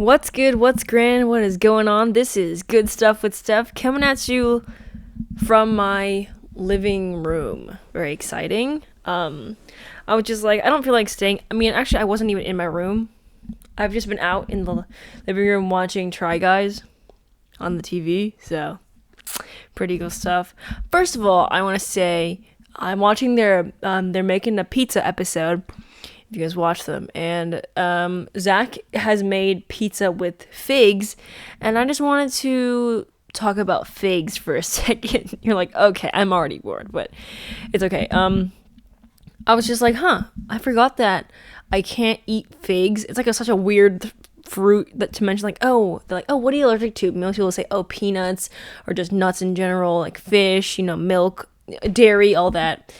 What's good? What's grand? What is going on? This is Good Stuff with Steph coming at you from my living room. Very exciting. I was just like, I don't feel like staying. Actually, I wasn't even in my room. I've just been out in the living room watching Try Guys on the TV. So, pretty cool stuff. First of all, I want to say I'm watching they're making a pizza episode. If you guys watch them, and Zach has made pizza with figs, and I just wanted to talk about figs for a second. You're like, okay, I'm already bored, but it's okay. I was just like, I forgot that I can't eat figs. It's like such a weird fruit that to mention, like, oh, they're like, oh, what are you allergic to? Most people say, oh, peanuts, or just nuts in general, like fish, milk, dairy, all that.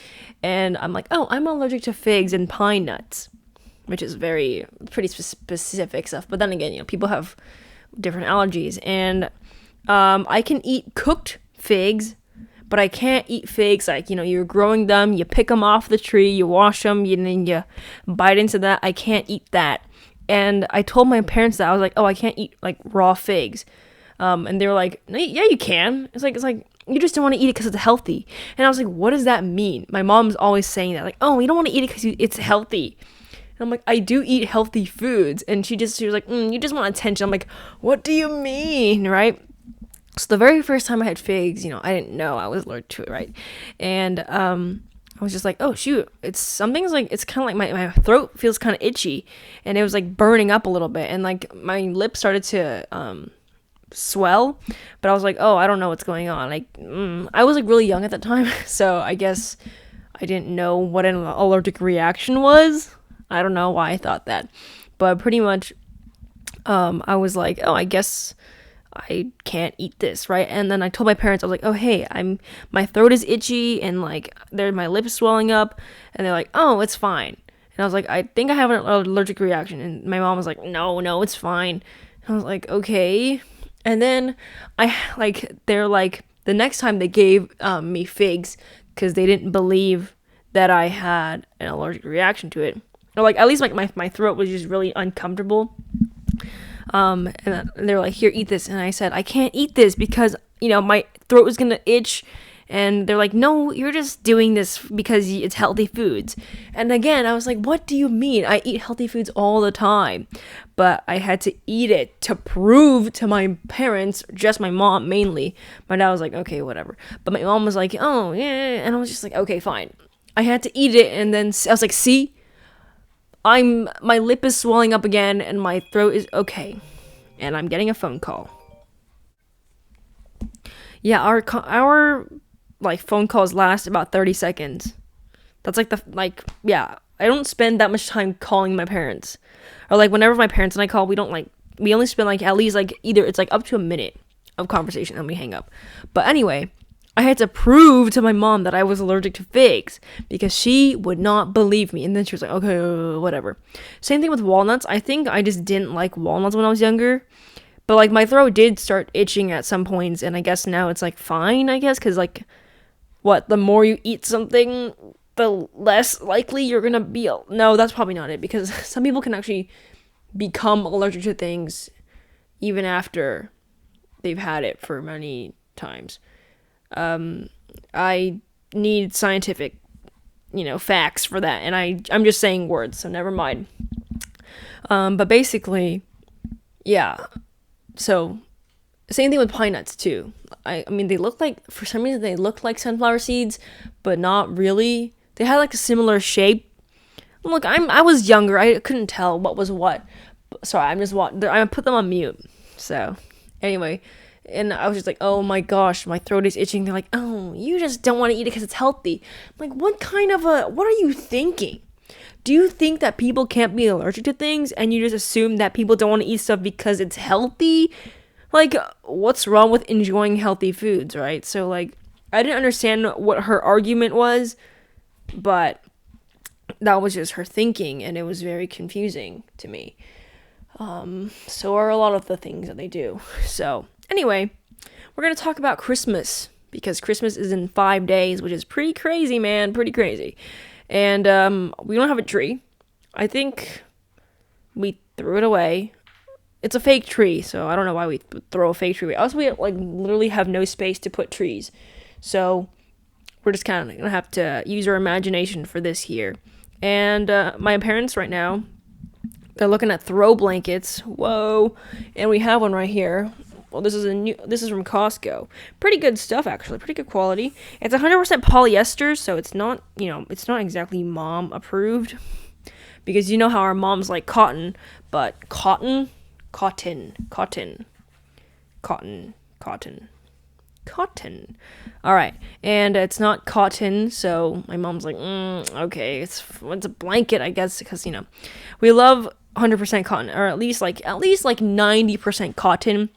And I'm like, oh, I'm allergic to figs and pine nuts, which is pretty specific stuff. But then again, people have different allergies. And I can eat cooked figs, but I can't eat figs like, you're growing them, you pick them off the tree, you wash them, and then you bite into that. I can't eat that. And I told my parents that. I was like, oh, I can't eat like raw figs. And they were like, no, yeah, you can. It's like you just don't want to eat it because it's healthy. And I was like, what does that mean? My mom's always saying that, like, oh, you don't want to eat it because it's healthy. And I'm like, I do eat healthy foods. And she was like, you just want attention. I'm like, what do you mean, right? So the very first time I had figs, I didn't know I was allergic to it, right? And I was just like, oh, shoot. It's kind of like my throat feels kind of itchy. And it was like burning up a little bit. And like my lips started to swell, but I was like, oh, I don't know what's going on. Like I was like really young at that time, so I guess I didn't know what an allergic reaction was. I don't know why I thought that, but pretty much I was like, oh, I guess I can't eat this, right? And then I told my parents, I was like, oh, hey, my throat is itchy and like my lips swelling up, and they're like, oh, it's fine. And I was like, I think I have an allergic reaction. And my mom was like, no, it's fine. And I was like, okay. And then they're like, the next time they gave me figs because they didn't believe that I had an allergic reaction to it. Or like, at least like my throat was just really uncomfortable. And they were like, here, eat this. And I said, I can't eat this because, my throat was going to itch. And they're like, no, you're just doing this because it's healthy foods. And again, I was like, what do you mean? I eat healthy foods all the time. But I had to eat it to prove to my parents, just my mom mainly. My dad was like, okay, whatever. But my mom was like, oh, yeah. And I was just like, okay, fine. I had to eat it. And then I was like, see, my lip is swelling up again and my throat is okay. And I'm getting a phone call. Yeah, our like phone calls last about 30 seconds. That's I don't spend that much time calling my parents. Or like whenever my parents and I call, we only spend like at least like either it's like up to a minute of conversation and we hang up. But anyway, I had to prove to my mom that I was allergic to figs because she would not believe me. And then she was like, okay, whatever. Same thing with walnuts. I think I just didn't like walnuts when I was younger. But like my throat did start itching at some points, and I guess now it's like fine, I guess, because like the more you eat something, the less likely you're gonna be. No, that's probably not it, because some people can actually become allergic to things even after they've had it for many times. I need scientific, facts for that, and I'm just saying words, so never mind. But basically, yeah. So, same thing with pine nuts too. I mean, for some reason they look like sunflower seeds, but not really. They had like a similar shape. Look, I was younger. I couldn't tell what was what. Sorry, I put them on mute. So, anyway, and I was just like, oh my gosh, my throat is itching. They're like, oh, you just don't want to eat it because it's healthy. I'm like, what are you thinking? Do you think that people can't be allergic to things and you just assume that people don't want to eat stuff because it's healthy? Like, what's wrong with enjoying healthy foods, right? So, like, I didn't understand what her argument was, but that was just her thinking, and it was very confusing to me. So are a lot of the things that they do. So, anyway, we're going to talk about Christmas, because Christmas is in 5 days, which is pretty crazy, man, pretty crazy. And we don't have a tree. I think we threw it away. it's a fake tree, so I don't know why we throw a fake tree away. Also, we like literally have no space to put trees, so we're just kind of gonna have to use our imagination for this here. And my parents right now, they're looking at throw blankets. Whoa, and we have one right here. Well, this is from Costco. Pretty good stuff, actually. Pretty good quality. It's 100% polyester, so it's not, it's not exactly mom approved. Because you know how our moms like cotton, but cotton. All right, and it's not cotton, so my mom's like, okay, it's a blanket, I guess, because we love 100% cotton, or at least like 90% cotton.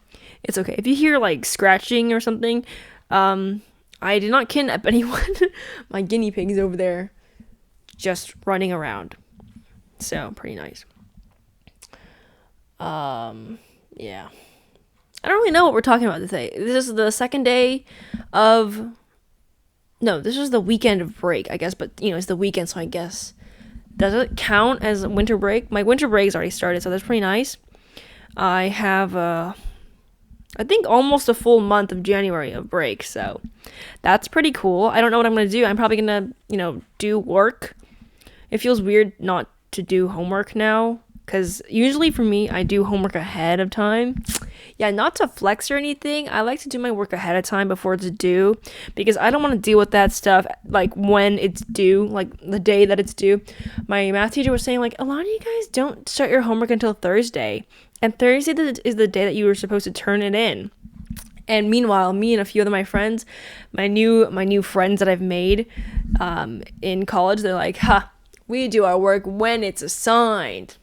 It's okay. If you hear like scratching or something, I did not kidnap anyone. My guinea pig's over there just running around. So, pretty nice. Yeah. I don't really know what we're talking about today. This is the second day of... No, this is the weekend of break, I guess. But, it's the weekend, so I guess... Does it count as winter break? My winter break's already started, so that's pretty nice. I have, I think almost a full month of January of break, so that's pretty cool. I don't know what I'm going to do. I'm probably going to, do work. It feels weird not to do homework now, because usually for me, I do homework ahead of time. Yeah, not to flex or anything. I like to do my work ahead of time before it's due, because I don't want to deal with that stuff like when it's due, like the day that it's due. My math teacher was saying like, a lot of you guys don't start your homework until Thursday, and Thursday is the day that you were supposed to turn it in. And meanwhile, me and a few of my friends, my new friends that I've made in college, they're like, we do our work when it's assigned.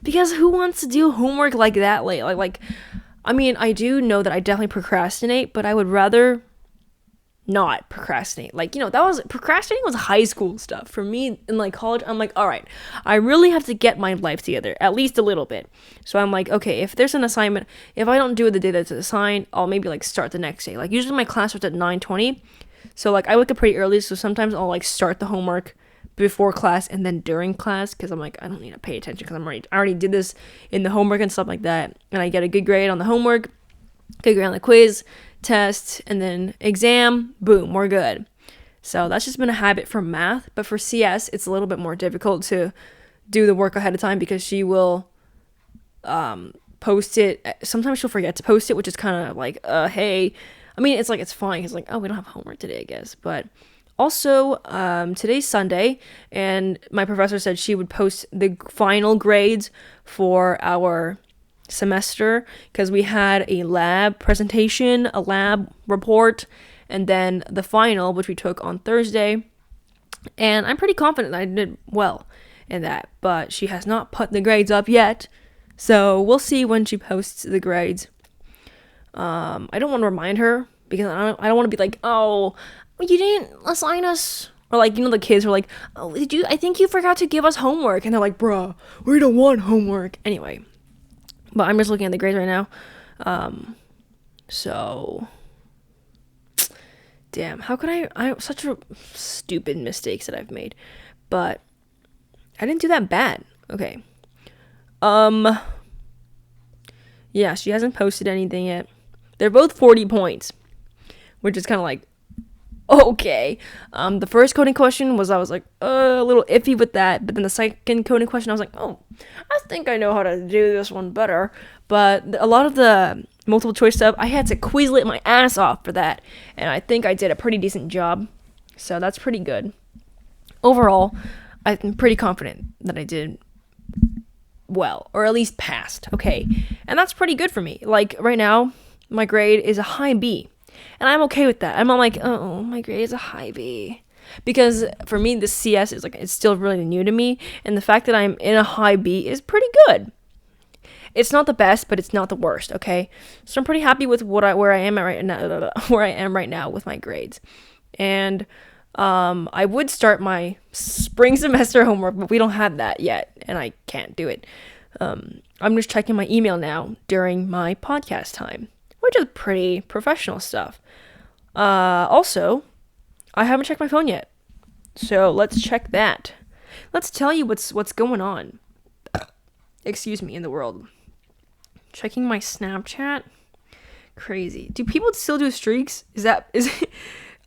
Because who wants to do homework like that late? I mean, I do know that I definitely procrastinate, but I would rather not procrastinate. Procrastinating was high school stuff. For me, in college, I'm like, all right, I really have to get my life together, at least a little bit. So I'm like, okay, if there's an assignment, if I don't do it the day that's assigned, I'll maybe start the next day. Usually my class starts at 9:20, so I wake up pretty early. So sometimes I'll start the homework before class and then during class, because I'm like, I don't need to pay attention because I already did this in the homework and stuff like that, and I get a good grade on the homework, good grade on the quiz, test, and then exam, boom, we're good. So that's just been a habit for math. But for CS, it's a little bit more difficult to do the work ahead of time, because she will post it. Sometimes she'll forget to post it, which is kind of hey. I mean, it's fine. It's we don't have homework today, I guess. But also, today's Sunday, and my professor said she would post the final grades for our semester, because we had a lab presentation, a lab report, and then the final, which we took on Thursday. And I'm pretty confident that I did well in that, but she has not put the grades up yet, so we'll see when she posts the grades. I don't want to remind her, because I don't want to be like, oh, you didn't assign us, or the kids are like, oh, I think you forgot to give us homework, and they're like, bruh, we don't want homework anyway. But I'm just looking at the grades right now. So damn, how could I such a stupid mistakes that I've made, but I didn't do that bad. Okay. Yeah, she hasn't posted anything yet. They're both 40 points, which is kind of okay. The first coding question I was a little iffy with that, but then the second coding question, I was like, oh, I think I know how to do this one better. But a lot of the multiple choice stuff, I had to Quizlet my ass off for that, and I think I did a pretty decent job, so that's pretty good. Overall, I'm pretty confident that I did well, or at least passed, okay? And that's pretty good for me. Right now, my grade is a high B. And I'm okay with that. I'm not like, oh, my grade is a high B. Because for me, the CS is it's still really new to me. And the fact that I'm in a high B is pretty good. It's not the best, but it's not the worst, okay? So I'm pretty happy with where I am right now with my grades. And I would start my spring semester homework, but we don't have that yet, and I can't do it. I'm just checking my email now during my podcast time, which is pretty professional stuff. Also, I haven't checked my phone yet, so let's check that. Let's tell you what's going on. Excuse me, in the world. Checking my Snapchat. Crazy. Do people still do streaks? Is it?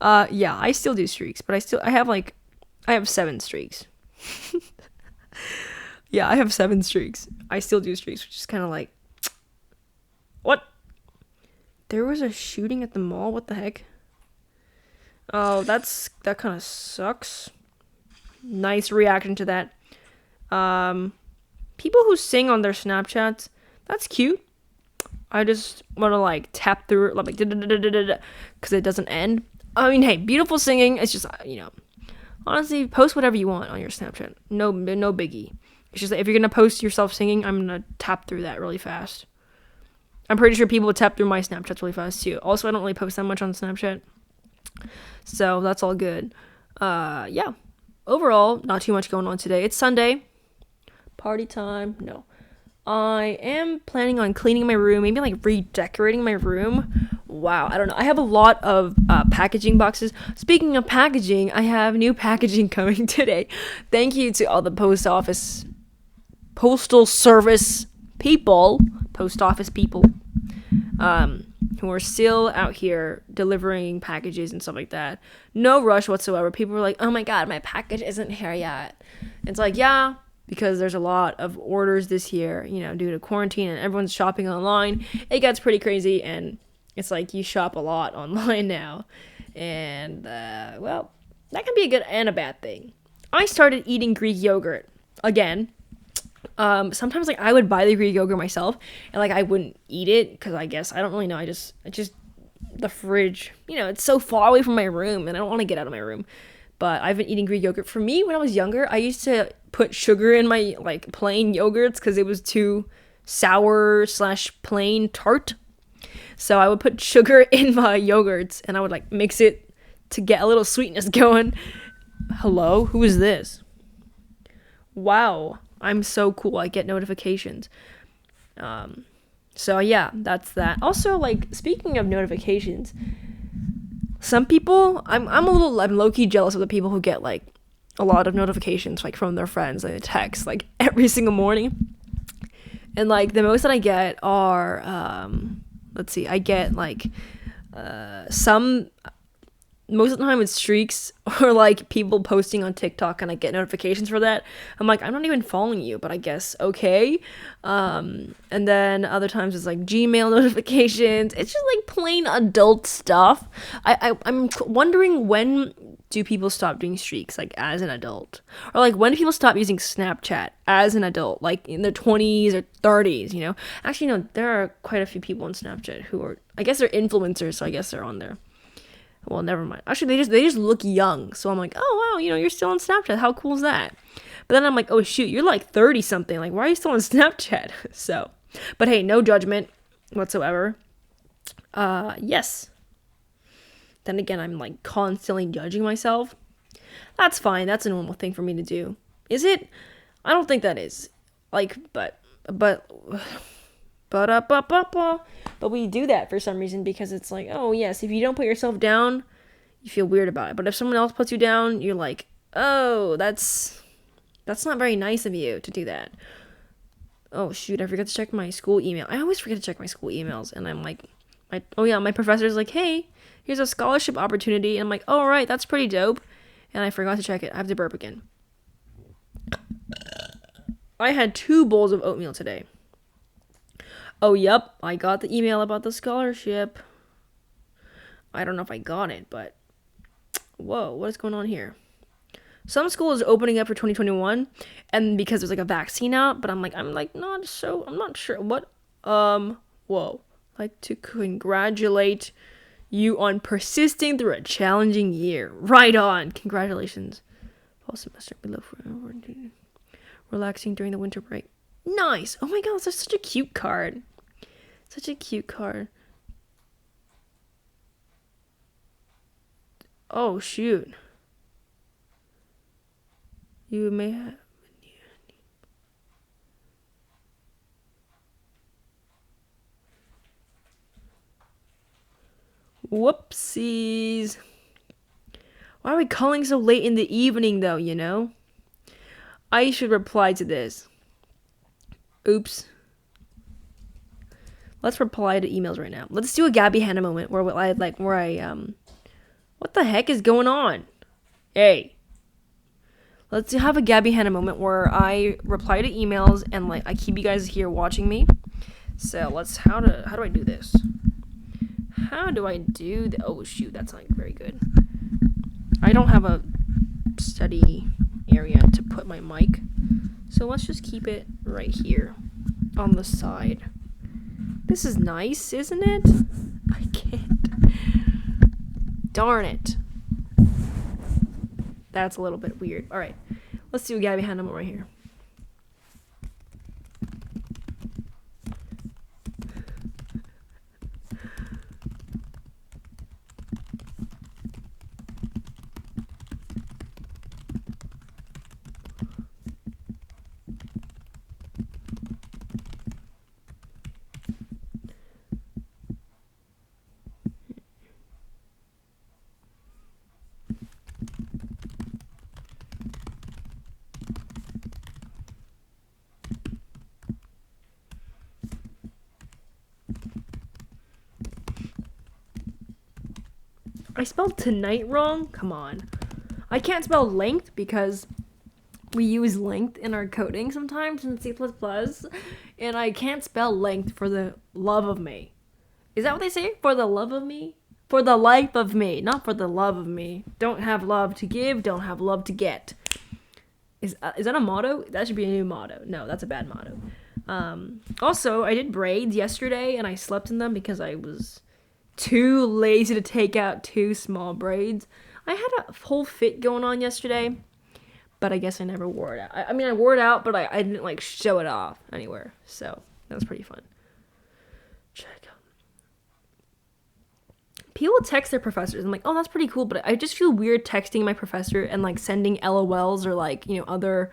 Yeah, I still do streaks, but I have 7 streaks. Yeah, I have 7 streaks. I still do streaks, which is kind of like, what? There was a shooting at the mall. What the heck? Oh, that kind of sucks. Nice reaction to that. People who sing on their Snapchats, that's cute. I just want to like tap through it, like because it doesn't end. I mean, hey, beautiful singing. It's just, honestly, post whatever you want on your Snapchat. No biggie. It's just that if you're gonna post yourself singing, I'm gonna tap through that really fast. I'm pretty sure people would tap through my Snapchats really fast too. Also, I don't really post that much on Snapchat, so that's all good. Yeah. Overall, not too much going on today. It's Sunday. Party time. No. I am planning on cleaning my room, maybe like redecorating my room. Wow, I don't know. I have a lot of packaging boxes. Speaking of packaging, I have new packaging coming today. Thank you to all the postal service people, post office people, who are still out here delivering packages and stuff like that. No rush whatsoever. People were like, oh my god, my package isn't here yet. It's like, yeah, because there's a lot of orders this year, due to quarantine and everyone's shopping online. It gets pretty crazy, and it's like you shop a lot online now. And, well, that can be a good and a bad thing. I started eating Greek yogurt again. Sometimes, like, I would buy the Greek yogurt myself, and, like, I wouldn't eat it, because I guess, I don't really know, I just, the fridge, it's so far away from my room, and I don't want to get out of my room. But I've been eating Greek yogurt. For me, when I was younger, I used to put sugar in my, like, plain yogurts because it was too sour / plain tart. So I would put sugar in my yogurts, and I would, like, mix it to get a little sweetness going. Hello? Who is this? Wow. I'm so cool. I get notifications. So, yeah, that's that. Also, like, speaking of notifications, some people, I'm low-key jealous of the people who get, like, a lot of notifications, like, from their friends, like, text, like, every single morning. And, like, the most that I get are, I get, like, most of the time it's streaks or, like, people posting on TikTok, and I get notifications for that. I'm like, I'm not even following you, but I guess okay. And then other times it's, like, Gmail notifications. It's just, like, plain adult stuff. I'm wondering, when do people stop doing streaks, like, as an adult? Or, like, when do people stop using Snapchat as an adult, like, in their 20s or 30s, Actually, no, there are quite a few people on Snapchat who are, I guess they're influencers, so I guess they're on there. Well, never mind. Actually, they just look young. So I'm like, oh, wow, you're still on Snapchat. How cool is that? But then I'm like, oh, shoot, you're like 30-something. Like, why are you still on Snapchat? So, but hey, no judgment whatsoever. Yes. Then again, I'm like constantly judging myself. That's fine. That's a normal thing for me to do. Is it? I don't think that is. Like, but we do that for some reason, because it's like, oh yes, if you don't put yourself down, you feel weird about it. But if someone else puts you down, you're like, oh, that's not very nice of you to do that. Oh shoot, I forgot to check my school email. I always forget to check my school emails, and I'm like, my professor's like, hey, here's a scholarship opportunity, and I'm like, oh right, that's pretty dope, and I forgot to check it. I have to burp again. I had 2 bowls of oatmeal today. Oh, yep, I got the email about the scholarship. I don't know if I got it, but whoa, what is going on here? Some school is opening up for 2021, and because there's like a vaccine out, but I'm not sure what. Whoa, I'd like to congratulate you on persisting through a challenging year. Right on, congratulations. Fall semester below for relaxing during the winter break. Nice. Oh my god, that's such a cute card. Such a cute card. Oh shoot. You may have. Whoopsies. Why are we calling so late in the evening though, I should reply to this. Oops. Let's reply to emails right now. Let's do a Gabbie Hanna moment where what the heck is going on? Hey. Let's have a Gabbie Hanna moment where I reply to emails and like I keep you guys here watching me. So how do I do this? How do I do the oh shoot, that's not very good. I don't have a study area to put my mic. So let's just keep it right here on the side. This is nice, isn't it? I can't. Darn it. That's a little bit weird. All right. Let's do a Gabbie Hanna right here. I spelled tonight wrong? Come on. I can't spell length because we use length in our coding sometimes in C++, and I can't spell length for the love of me. Is that what they say? For the love of me? For the life of me, not for the love of me. Don't have love to give, don't have love to get. Is that a motto? That should be a new motto. No, that's a bad motto. Also, I did braids yesterday, and I slept in them because I was too lazy to take out 2 small braids. I had a whole fit going on yesterday, but I guess I never wore it out. I mean, I wore it out, but I didn't like show it off anywhere. So that was pretty fun. Check. People text their professors. I'm like, oh, that's pretty cool, but I just feel weird texting my professor and like sending LOLs or like, other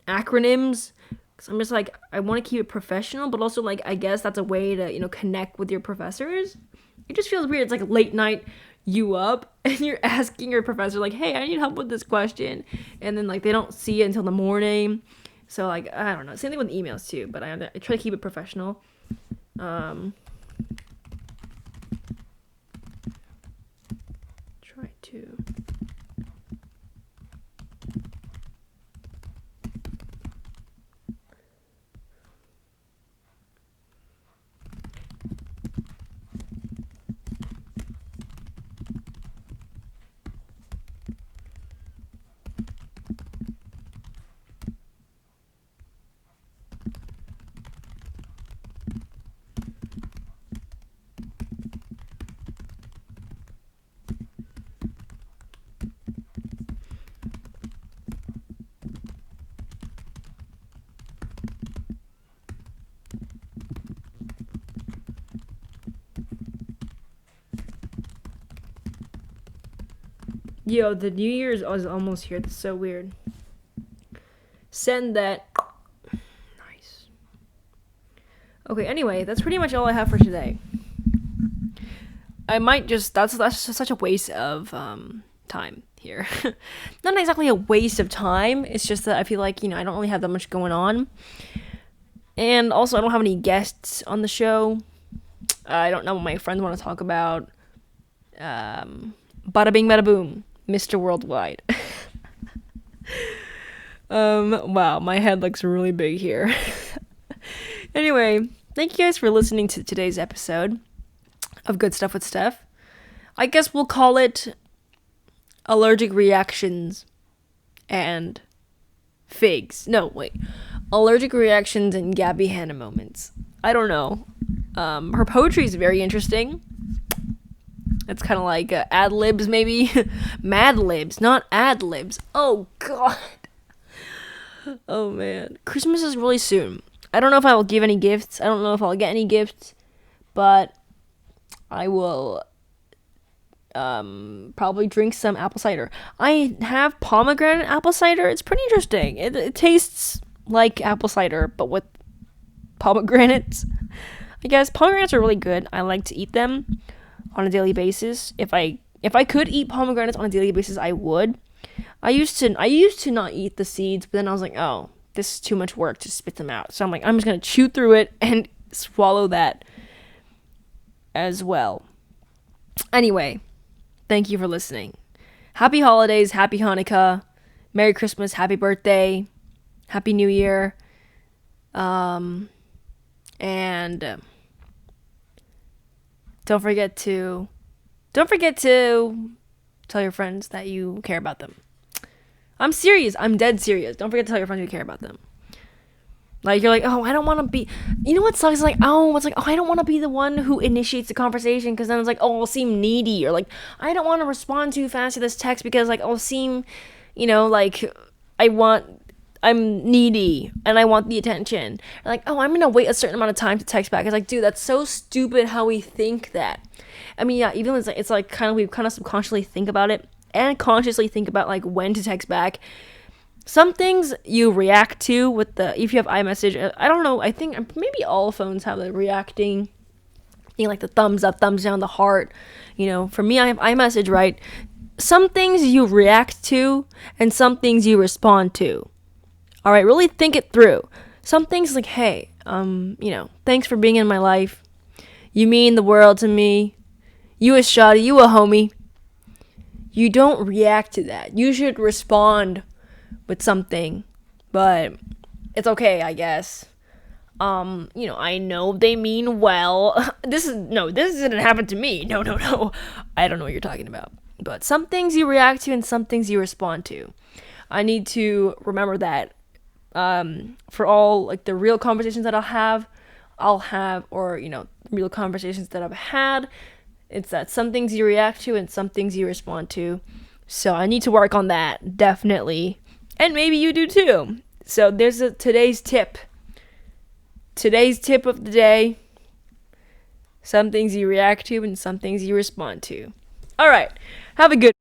acronyms. So I'm just like, I want to keep it professional, but also like, I guess that's a way to, connect with your professors. It just feels weird. It's like late night, you up, and you're asking your professor like, hey, I need help with this question. And then like, they don't see it until the morning. So like, I don't know. Same thing with emails too, but I try to keep it professional. Try to... Yo, the New Year's is almost here. That's so weird. Send that. Nice. Okay, anyway, that's pretty much all I have for today. I might just... That's just such a waste of time here. Not exactly a waste of time. It's just that I feel like, I don't really have that much going on. And also, I don't have any guests on the show. I don't know what my friends want to talk about. Bada bing, bada boom. Mr. Worldwide. Wow, my head looks really big here. Anyway, thank you guys for listening to today's episode of Good Stuff with Steph. I guess we'll call it Allergic Reactions and Figs. No, wait. Allergic Reactions and Gabbie Hanna Moments. I don't know. Her poetry is very interesting. It's kind of like ad-libs, maybe. Mad-libs, not ad-libs. Oh, God. Oh, man. Christmas is really soon. I don't know if I will give any gifts. I don't know if I'll get any gifts. But I will probably drink some apple cider. I have pomegranate apple cider. It's pretty interesting. It tastes like apple cider, but with pomegranates. I guess pomegranates are really good. I like to eat them on a daily basis. If I could eat pomegranates on a daily basis, I would. I used to not eat the seeds, but then I was like, oh, this is too much work to spit them out. So I'm like, I'm just gonna chew through it and swallow that as well. Anyway, thank you for listening. Happy holidays, happy Hanukkah, Merry Christmas, happy birthday, Happy New Year, and don't forget to tell your friends that you care about them. I'm serious. I'm dead serious. Don't forget to tell your friends you care about them. Like, you're like, oh, I don't want to be... You know what sucks? It's like, oh, I don't want to be the one who initiates the conversation, because then it's like, oh, I'll seem needy. Or like, I don't want to respond too fast to this text because, like, I'll seem, like, I'm needy and I want the attention. Or like, oh, I'm going to wait a certain amount of time to text back. It's like, dude, that's so stupid how we think that. I mean, yeah, even it's like we kind of subconsciously think about it and consciously think about, like, when to text back. Some things you react to with if you have iMessage, I don't know, I think maybe all phones have the reacting, like the thumbs up, thumbs down, the heart. For me, I have iMessage, right? Some things you react to and some things you respond to. All right, really think it through. Some things like, hey, thanks for being in my life. You mean the world to me. You a shawty, you a homie. You don't react to that. You should respond with something, but it's okay, I guess. I know they mean well. This didn't happen to me. No. I don't know what you're talking about. But some things you react to and some things you respond to. I need to remember that for all, like, the real conversations that I'll have, or, real conversations that I've had, it's that some things you react to and some things you respond to. So I need to work on that, definitely. And maybe you do too. So there's today's tip. Today's tip of the day. Some things you react to and some things you respond to. All right. Have a good